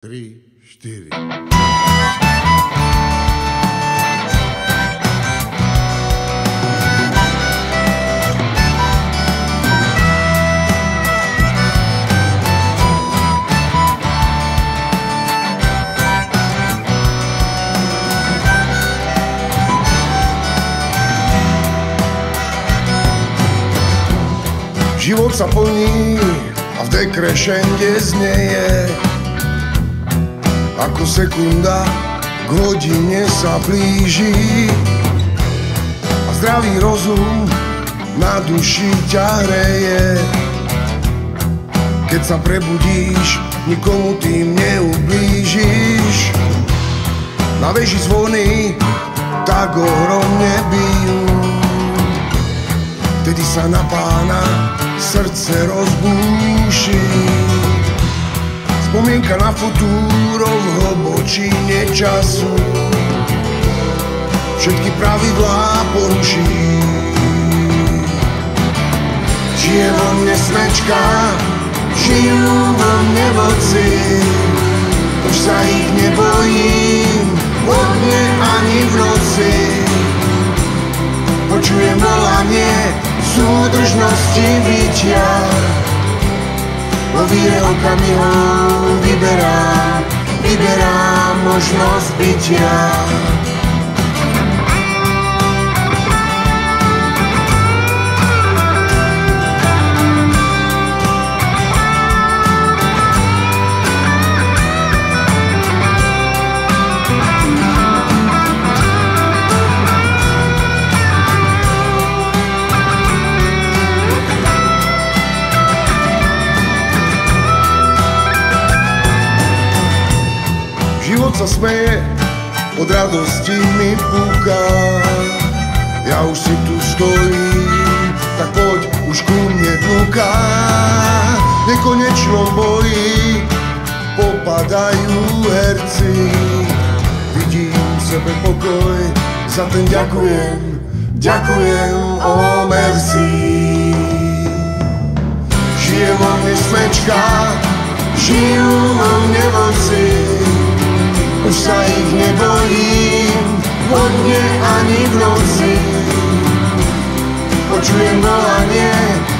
3, 4. Život sa plní a v dekrešende znieje, ako sekunda k hodine sa blíži a zdravý rozum na duši ťa hreje. Keď sa prebudíš, nikomu tým neublížiš. Na veži zvony tak ohromne bijú, vtedy sa na Pána srdce rozbúši. Spomienka na futúro v hlbočine času všetky pravidlá poruší. Žije vo mne smečka, žijú vo mne vlci, už sa ich nebojím, vo dne ani v noci. Počujem volanie súdržnosti vytia, vo víre okamihov vyberám možnosť bytia. Život sa smeje, od radosti mi púka, ja už si tu stojím, tak poď už ku mne dlúka. V nekonečnom boji popadajú herci, vidím v sebe pokoj, za ten ďakujem, o merci. Žije vo mne smečka, žijú vo mne vlci, už sa ich nebojím, vo dne ani v noci. Počujem volanie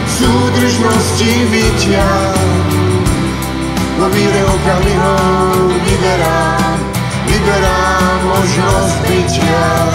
súdržnosti vytia, vo víre okamihov vyberám možnosť bytia.